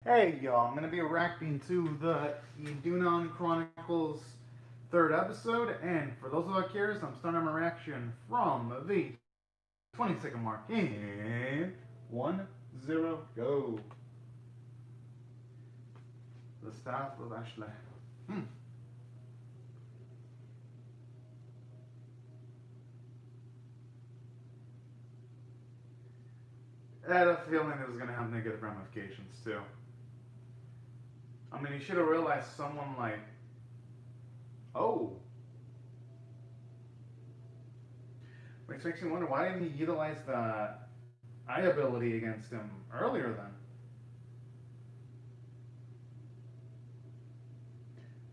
Hey y'all, I'm gonna be reacting to the Idhun Chronicles third episode, and for those of you curious, I'm starting my reaction from the 20-second mark in 1-0 go. The start with Ashley. I had a feeling it was gonna have negative ramifications too. I mean, you should have realized someone like, oh, which makes me wonder why didn't he utilize the eye ability against him earlier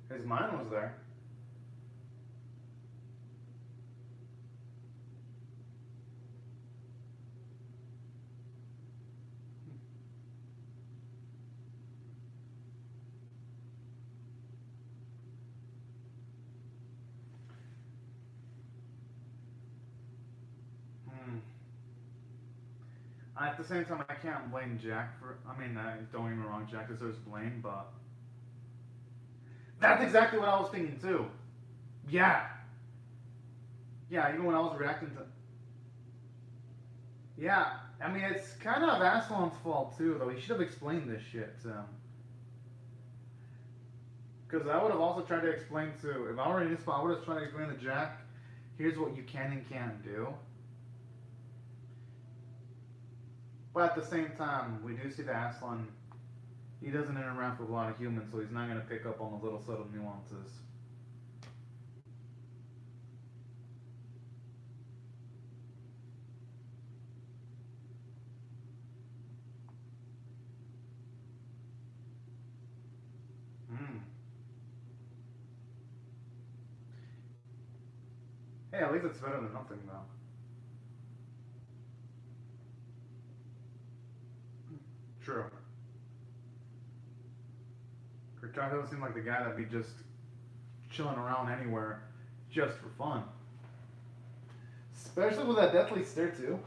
then? His mind was there. Hmm. At the same time, I can't blame Jack for. I mean, don't get me wrong, Jack deserves blame, but that's exactly what I was thinking too. Yeah, yeah. Even when I was reacting to, yeah. I mean, it's kind of Aslan's fault too, though. He should have explained this shit to him. Because I would have also tried to explain to, if I were in his spot, I would have tried to explain to Jack, here's what you can and can't do. But at the same time, we do see that Aslan, he doesn't interact with a lot of humans, so he's not going to pick up on the little subtle nuances. Hmm. Hey, at least it's better than nothing, though. True. Kurchak doesn't seem like the guy that'd be just chilling around anywhere just for fun. Especially with that deathly stare, too.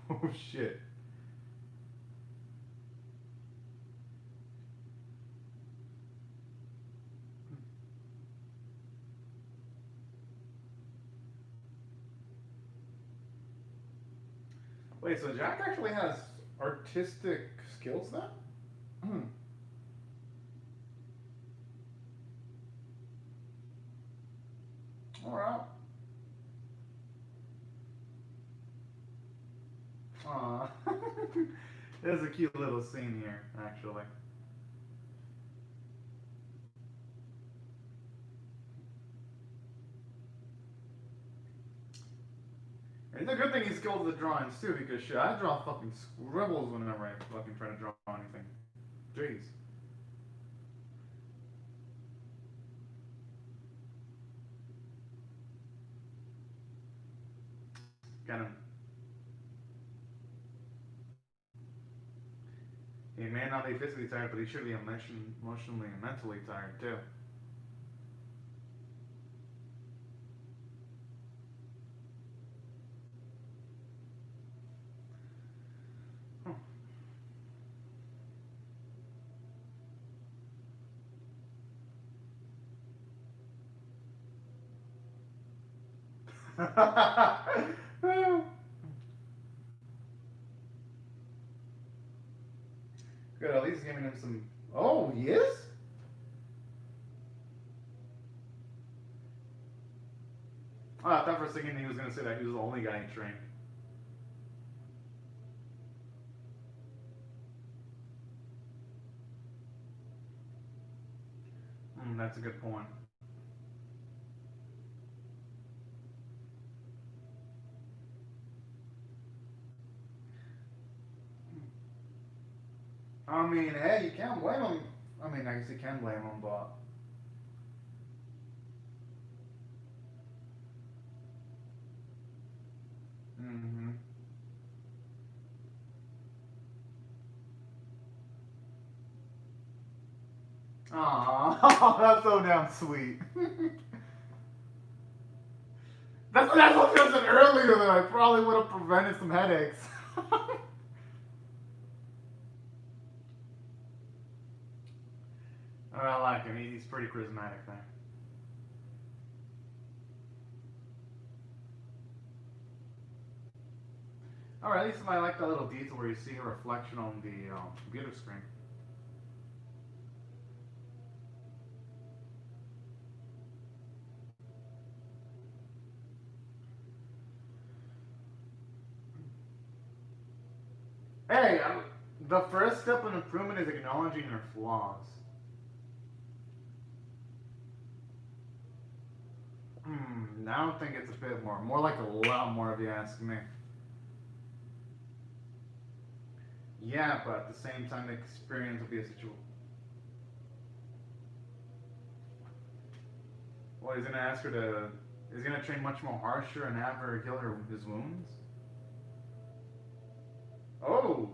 Oh, shit. Wait, so Jack actually has artistic skills then? Hmm. Alright. Aw. There's a cute little scene here, actually. And it's a good thing he's skilled with the drawings too, because shit, I draw fucking scribbles whenever I fucking try to draw anything. Jeez. Kind of. He may not be physically tired, but he should be emotionally and mentally tired too. Good, at least giving him some. Oh, he is? Oh, I thought for a second he was gonna say that he was the only guy he trained. That's a good point. I mean, hey, you can't blame him. I mean, I guess you can blame him, but. Mm-hmm. Aw, that's so damn sweet. That's what I said earlier that I probably would have prevented some headaches. I like him. He's pretty charismatic there. Or at least I like that little detail where you see a reflection on the computer screen. Hey, the first step in improvement is acknowledging your flaws. I don't think it's a bit more. More like a lot more if you ask me. Yeah, but at the same time, the experience will be a situation. Well, he's gonna ask her to. He's gonna train much more harsher and have her heal his wounds. Oh,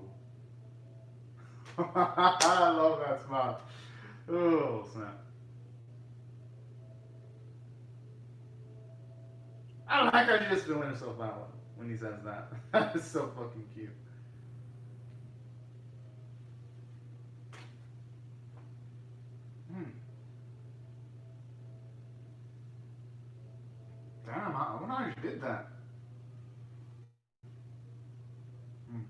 I love that spot. Oh snap! I don't like how she's just feeling herself out when he says that. That is so fucking cute. Hmm. Damn, I wonder how she did that. Hmm.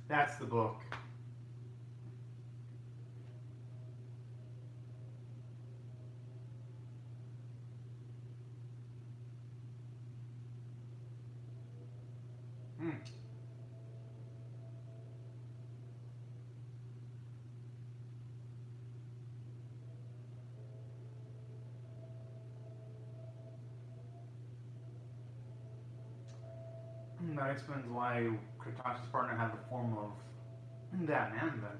That's the book. Hmm. That explains why Katasha's partner had the form of that man then.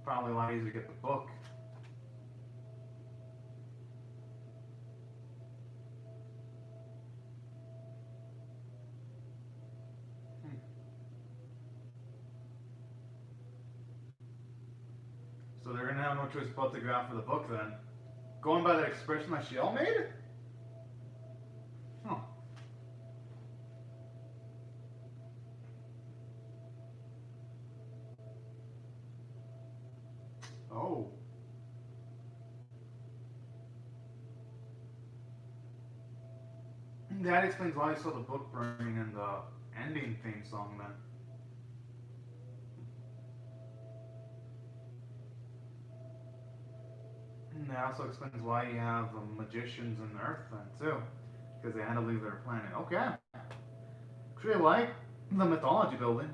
Probably a lot easier to get the book. Hmm. So they're gonna have no choice but to go after the book then. Going by the expression that she all made? Huh. Oh. That explains why I saw the book burning in the ending theme song then. And that also explains why you have magicians in Earth then too. Because they had to leave their planet. Okay. Actually like the mythology building.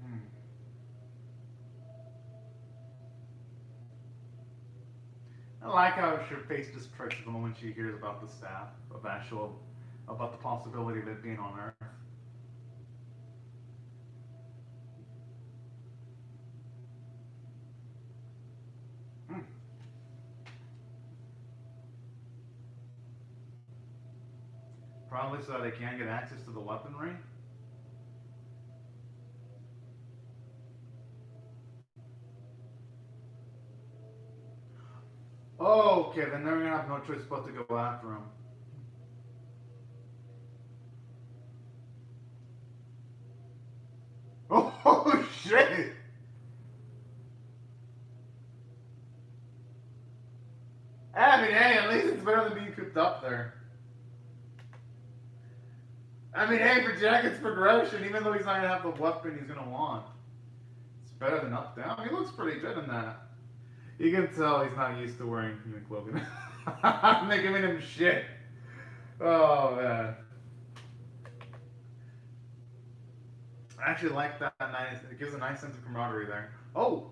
Hmm. I like how her face just perks the moment she hears about the staff of actual about the possibility of it being on Earth. Hmm. Probably so they can get access to the weaponry. Oh, okay, then they're gonna have no choice but to go after him. Oh shit! I mean, hey, at least it's better than being cooped up there. I mean, hey, for Jacket's progression, even though he's not gonna have the weapon he's gonna want, it's better than up down. He looks pretty good in that. You can tell he's not used to wearing human clothing. They're giving him shit. Oh man. I actually like that nice. It gives a nice sense of camaraderie there. Oh,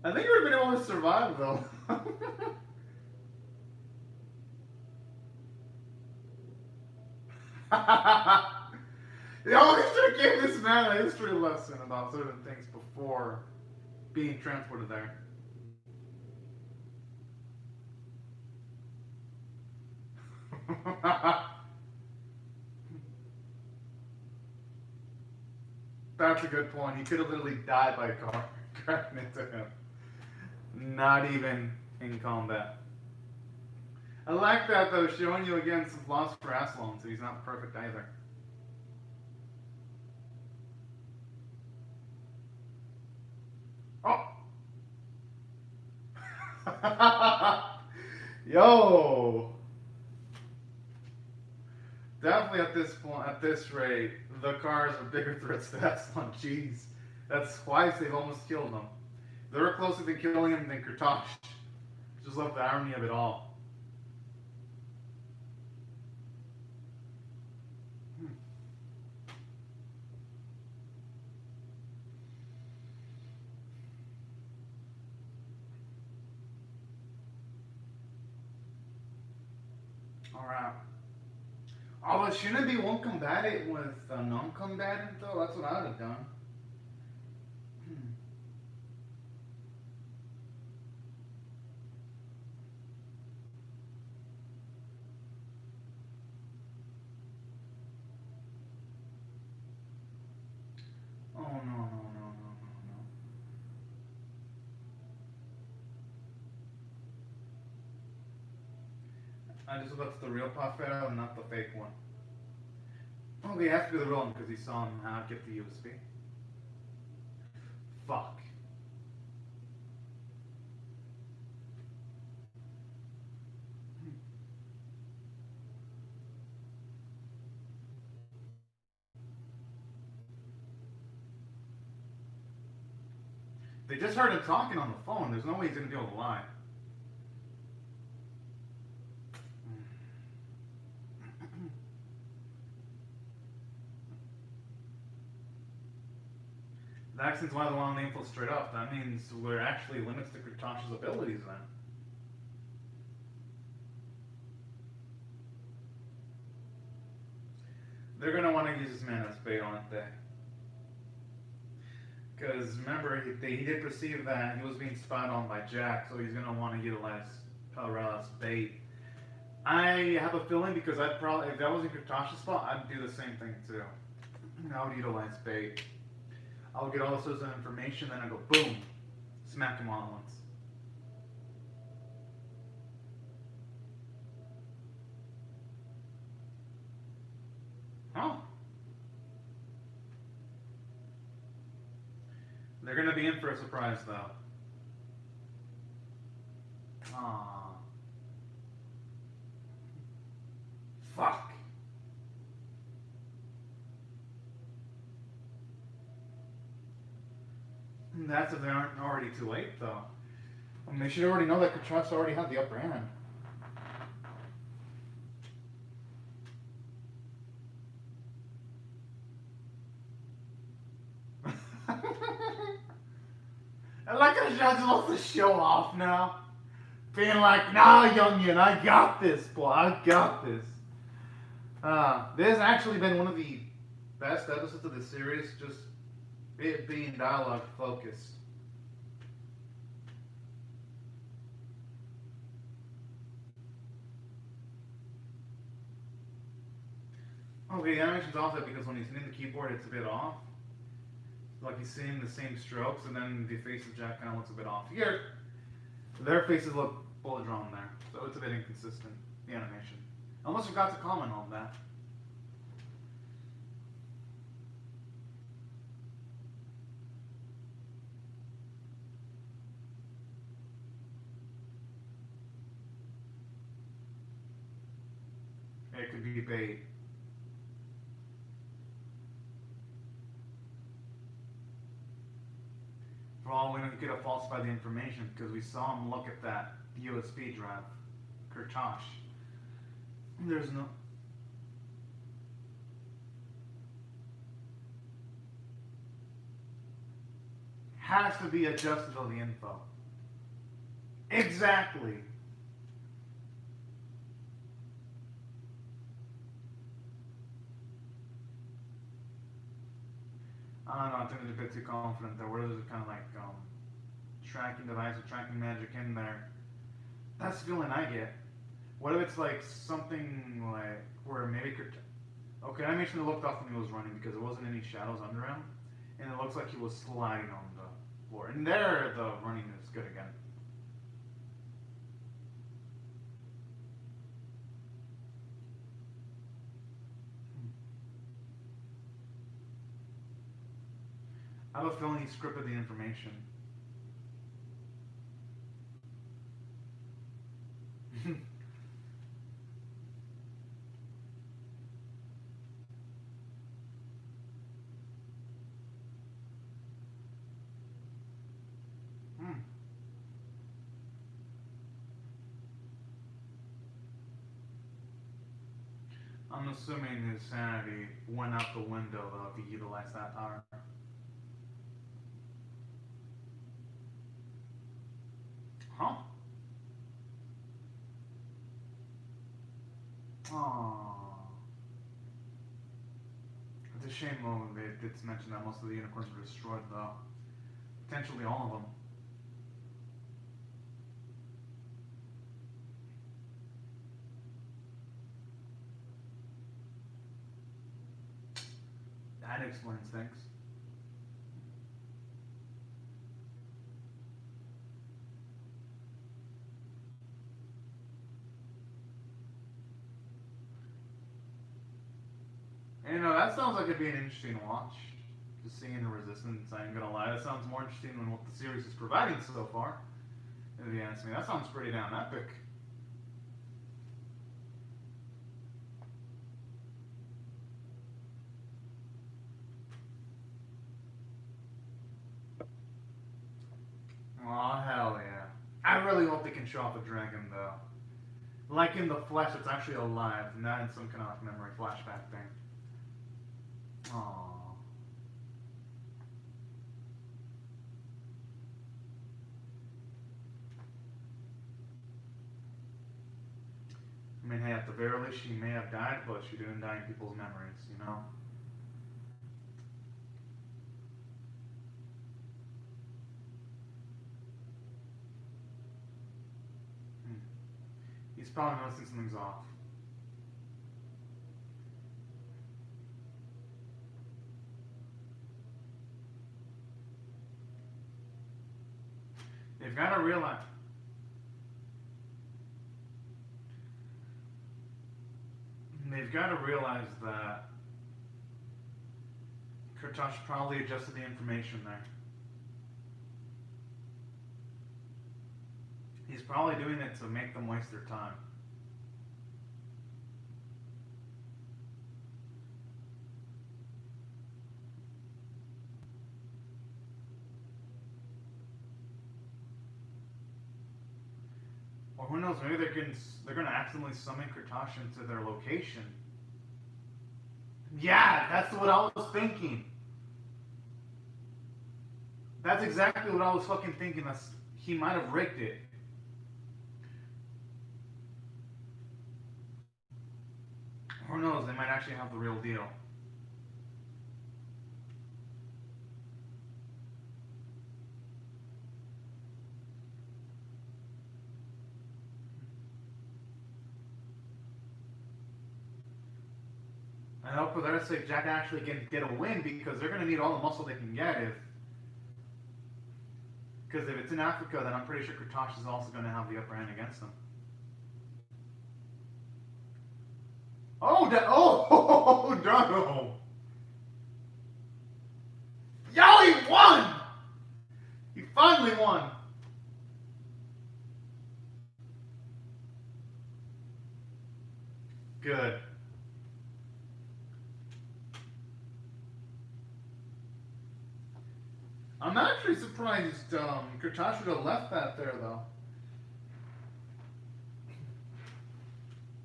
I think he would have been able to survive though. They always should have gave this man a history lesson about certain things before. being transported there. That's a good point. He could have literally died by a car crashing into him. Not even in combat. I like that though, showing you again some flaws for Aslan, so he's not perfect either. Oh! Yo! Definitely at this point, at this rate, the cars are bigger threats to Aslan. Jeez. That's twice they've almost killed him. They were closer to killing him than Kurtosh. Just love the irony of it all. Alright. Although shouldn't be one combatant with a non-combatant though? That's what I would have done. Oh no, no, no, no, no, no. I just hope that's the real Pafero and not the fake one. Oh, he has to be the real one because he saw him get the USB. Fuck. They just heard him talking on the phone. There's no way he's gonna be able to lie. That explains why the long name fell straight off. That means we're actually limits to Kurtosh's abilities then. They're gonna want to use this man as bait, aren't they? Because remember, he did perceive that he was being spied on by Jack, so he's gonna want to utilize Pelorel as bait. I have a feeling because I'd probably, if that was in Kurtosh's spot, I'd do the same thing too. I would utilize bait. I'll get all sorts of information, then I go boom, smack him all at once. Oh. They're gonna be in for a surprise though. Aww. Fuck. That's if they aren't already too late though. I mean, they should already know that Kurtosh already had the upper hand. I like how John's supposed to show off now. Being like, nah, youngin, I got this, boy, I got this. This has actually been one of the best episodes of the series, just it being dialogue focused. Okay, the animation's off that because when he's hitting the keyboard, it's a bit off. Like he's seeing the same strokes, and then the face of Jack kind of looks a bit off. Here, their faces look bullet drawn there, so it's a bit inconsistent, the animation. I almost forgot to comment on that. It could be bait. For all we know, he could have falsified the information because we saw him look at that USB drive. Kurtosh. There's no... Has to be adjusted on the info. Exactly. I don't know, I think it's a bit too confident there. Where is it kind of like, tracking device or tracking magic in there. That's the feeling I get. What if it's like something like where maybe okay, I mentioned it looked off when he was running because there wasn't any shadows under him, and it looks like he was sliding on the floor. And there, the running is good again. I have a feeling he scripted the information. I'm assuming his sanity went out the window though if he utilized that power. Huh? Aww. It's a shame though they did mention that most of the unicorns were destroyed though. Potentially all of them. That explains things. You know, that sounds like it'd be an interesting watch. Just seeing the resistance, I ain't gonna lie. That sounds more interesting than what the series is providing so far. If you ask me, that sounds pretty damn epic. Oh hell yeah! I really hope they can show off a dragon though. Like in the flesh, it's actually alive, not in some kind of memory flashback thing. Aww. I mean, hey, at the very least, she may have died, but she didn't die in people's memories, you know? He's probably noticing something's off. They've got to realize. They've got to realize that Kurtosh probably adjusted the information there. He's probably doing it to make them waste their time. Or who knows, maybe they're gonna accidentally summon Kurtosh into their location. Yeah, that's what I was thinking. That's exactly what I was fucking thinking. He might have rigged it. Who knows, they might actually have the real deal. I hope for their sake Jack actually can get a win because they're going to need all the muscle they can get because if it's in Africa, then I'm pretty sure Kurtosh is also going to have the upper hand against them. Oh, Drago! Yo, he won! He finally won! Good. I'm actually surprised Kurtosh would have left that there, though.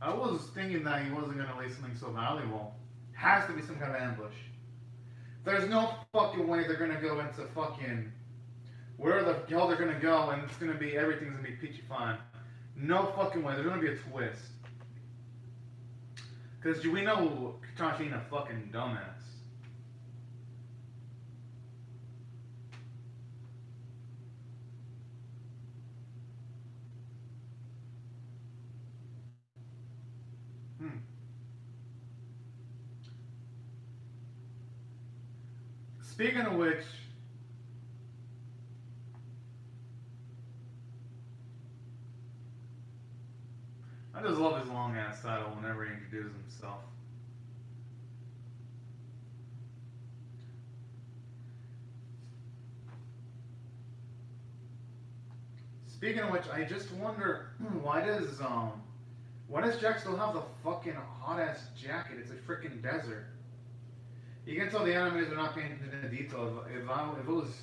I was thinking that he wasn't going to leave something so valuable. Has to be some kind of ambush. There's no fucking way they're going to go into fucking... Where the hell they're going to go and it's going to be... Everything's going to be peachy fine. No fucking way. There's going to be a twist. Because we know Kurtosh ain't a fucking dumbass. Hmm. Speaking of which, I just love his long ass title whenever he introduces himself. Speaking of which, I just wonder why does Jack still have the fucking hot ass jacket? It's a freaking desert. You can tell the animators are not paying attention to detail. If it was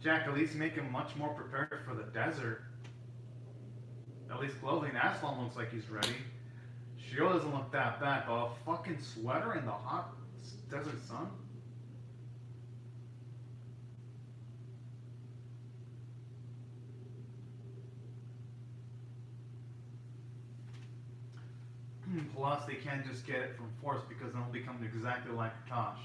Jack, at least make him much more prepared for the desert. At least clothing. Aslan looks like he's ready. Shiro doesn't look that bad, but a fucking sweater in the hot desert sun? Plus, they can't just get it from force because then it'll become exactly like Tosh.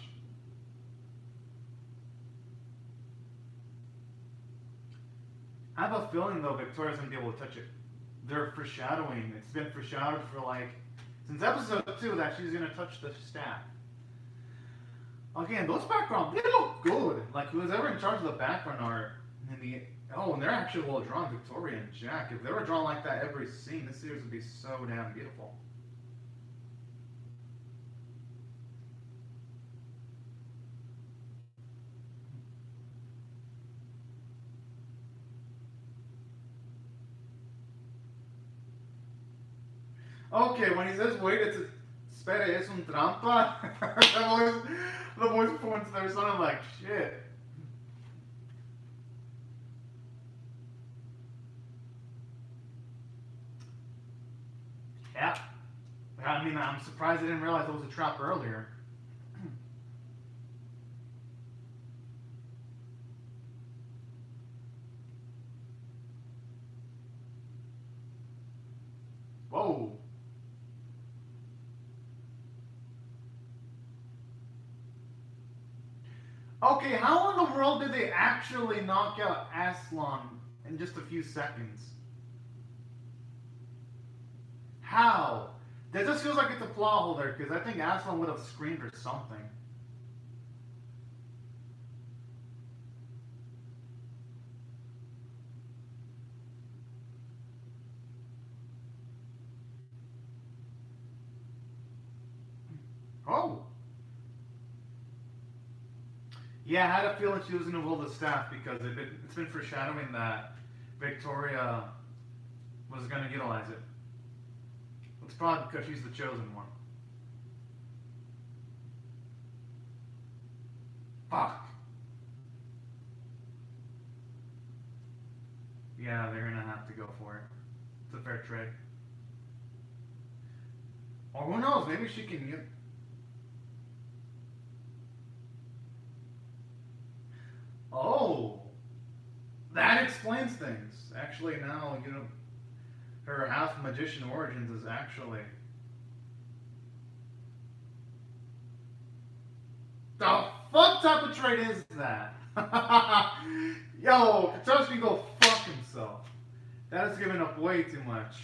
I have a feeling though Victoria's gonna be able to touch it. They're foreshadowing. It's been foreshadowed for like since episode 2 that she's gonna touch the staff. Again, those backgrounds they look good. Like who's ever in charge of the background art and they're actually well drawn, Victoria and Jack. If they were drawn like that every scene, this series would be so damn beautiful. Okay, when he says wait, it's espera, es un trampa. the voice performance there sounded like shit. Yeah. I mean, I'm surprised I didn't realize it was a trap earlier. Whoa. Okay, how in the world did they actually knock out Aslan in just a few seconds? How? That just feels like it's a plot hole there, because I think Aslan would have screamed or something. Oh! Yeah, I had a feeling she was going to hold the staff because it's been foreshadowing that Victoria was going to utilize it. It's probably because she's the chosen one. Fuck. Yeah, they're going to have to go for it. It's a fair trade. Or who knows, maybe she can use... Oh! That explains things. Actually, now, her half magician origins is actually... The fuck type of trait is that? Yo, Katoshi can go fuck himself. That is giving up way too much.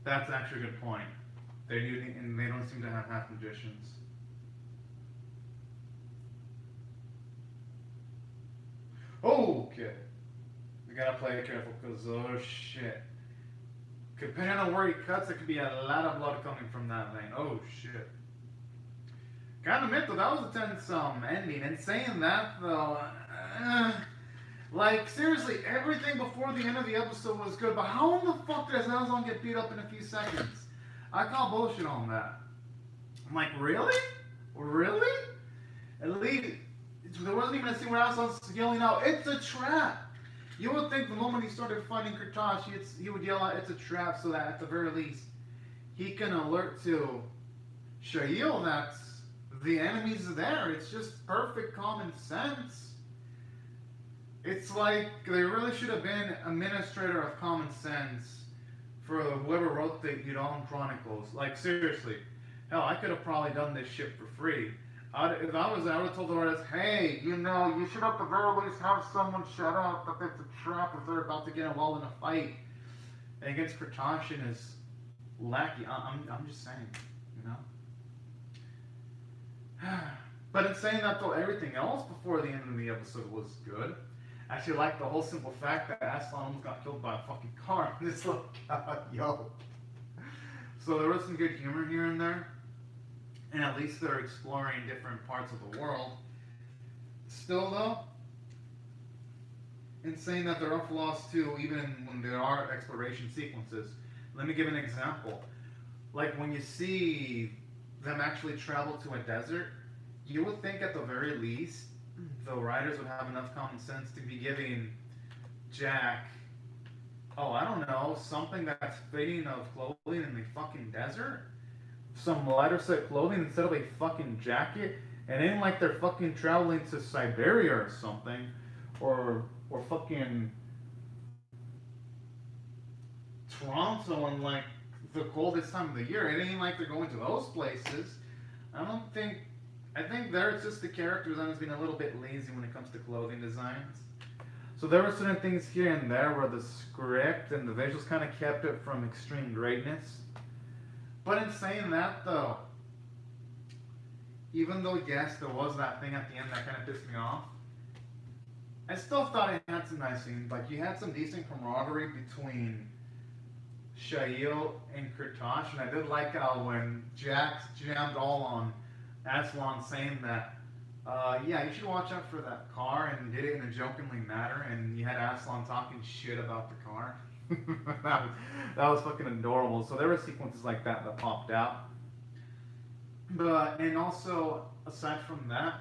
That's actually a good point. They don't seem to have half magicians. Okay. We gotta play careful because oh shit. Depending on where he cuts, there could be a lot of blood coming from that vein. Oh shit. Gotta admit though, that was a tense ending. And saying that though, like seriously, everything before the end of the episode was good. But how in the fuck does Amazon get beat up in a few seconds? I call bullshit on that. I'm like, really? Really? At least there wasn't even a scene where Aslan's yelling out, "It's a trap!" You would think the moment he started fighting Kurtosh, he would yell out, "It's a trap," so that at the very least he can alert to Shail that the enemy's there. It's just perfect common sense. It's like there really should have been an administrator of common sense for whoever wrote the Idhun Chronicles. Like seriously, Hell, I could have probably done this shit for free. If I was there, I would have told the artist, hey, you should at the very least have someone shout out that it's a trap if they're about to get involved in a fight. And against Kratashin is lackey. I'm just saying, you know? But in saying that, though, everything else before the end of the episode was good. I actually like the whole simple fact that Aslan almost got killed by a fucking car. This little guy, yo. So there was some good humor here and there. And at least they're exploring different parts of the world. Still, though, in saying that there are flaws too, even when there are exploration sequences. Let me give an example. Like when you see them actually travel to a desert, you would think at the very least the writers would have enough common sense to be giving Jack, oh, I don't know, something that's fitting of clothing in the fucking desert? Some lighter set clothing instead of a fucking jacket? It ain't like they're fucking traveling to Siberia or something. Or fucking Toronto in like the coldest time of the year. It ain't like they're going to those places. I think there it's just the character design has been a little bit lazy when it comes to clothing designs. So there were certain things here and there where the script and the visuals kind of kept it from extreme greatness. But in saying that though, even though yes, there was that thing at the end that kind of pissed me off, I still thought it had some nice scenes. Like, you had some decent camaraderie between Shail and Kurtosh, and I did like how when Jax jammed all on Aslan saying that, yeah, you should watch out for that car, and did it in a jokingly manner, and you had Aslan talking shit about the car. that was fucking adorable. So there were sequences like that that popped out. And also, aside from that,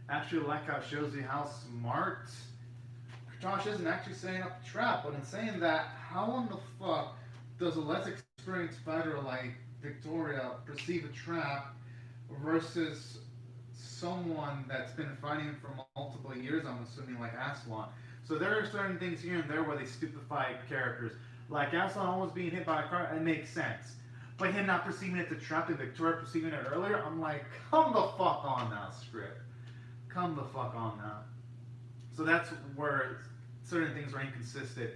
actually like how it shows you how smart Josh isn't actually setting up a trap. But in saying that, how in the fuck does a less experienced fighter like Victoria perceive a trap versus someone that's been fighting for multiple years, I'm assuming, like Aslan? So there are certain things here and there where they stupefy characters. Like Aslan almost being hit by a car, it makes sense. But him not perceiving it as a trap and Victoria perceiving it earlier, I'm like, come the fuck on now, script. Come the fuck on now. So that's where certain things are inconsistent.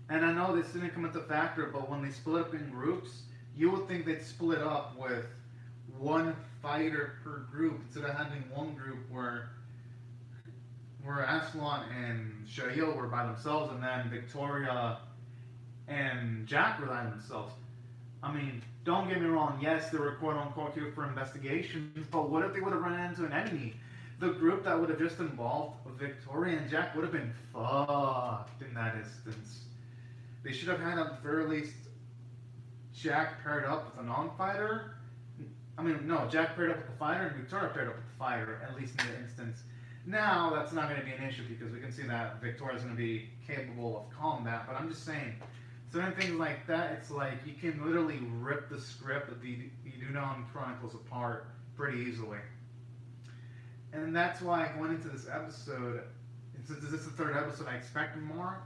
And I know this didn't come into factor, but when they split up in groups, you would think they'd split up with one fighter per group instead of having one group where Aslan and Shail were by themselves and then Victoria and Jack were by themselves. I mean, don't get me wrong, yes, they were quote unquote here for investigations, but what if they would have run into an enemy? The group that would have just involved Victoria and Jack would have been fucked in that instance. They should have had at the very least Jack paired up with a non-fighter. Jack paired up with the fighter and Victoria paired up with the fighter, at least in the instance. Now, that's not going to be an issue because we can see that Victoria's going to be capable of combat, but I'm just saying, certain things like that, it's like you can literally rip the script of the Idhun Chronicles apart pretty easily. And that's why going into this episode, since this is the third episode, I expected more.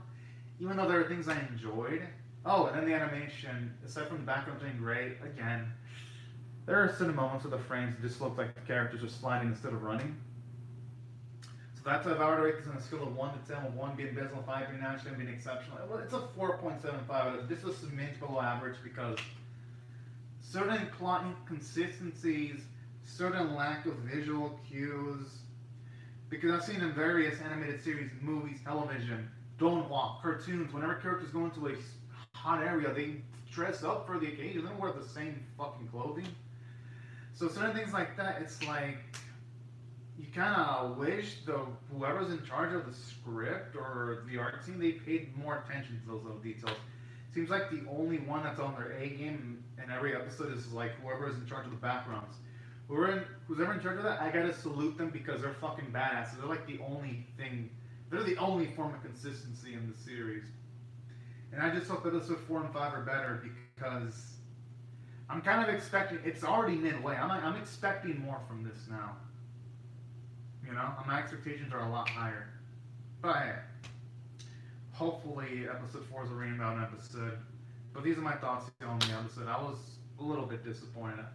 Even though there are things I enjoyed. Oh, and then the animation, aside from the background being great, again, there are certain moments where the frames just look like the characters are sliding instead of running. So that's why if I were to rate this on a scale of 1 to 10, with 1 being abysmal, 5 being outstanding, being exceptional, it's a 4.75. This was a smidge below average because certain plot inconsistencies, certain lack of visual cues, because I've seen in various animated series, movies, television, donghua, cartoons, whenever characters go into a hot area, they dress up for the occasion. They don't wear the same fucking clothing. So certain things like that, it's like you kind of wish whoever's in charge of the script or the art team, they paid more attention to those little details. Seems like the only one that's on their A game in every episode is like whoever's in charge of the backgrounds. Who's ever in charge of that, I gotta salute them because they're fucking badasses. They're like the only thing, they're the only form of consistency in the series. And I just hope that episode 4 and 5 are better because I'm kind of expecting, it's already midway, I'm expecting more from this now. You know, my expectations are a lot higher. But hey, hopefully episode 4 is a rebound episode. But these are my thoughts on the episode. I was a little bit disappointed.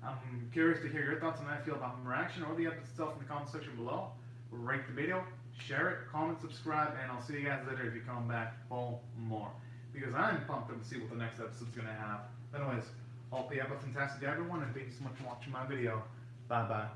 I'm curious to hear your thoughts on how you feel about my reaction or the episode itself in the comment section below. Rate the video, share it, comment, subscribe, and I'll see you guys later if you come back for more. Because I'm pumped up to see what the next episode's going to have. Anyways, hope you have a fantastic day, everyone, and thank you so much for watching my video. Bye-bye.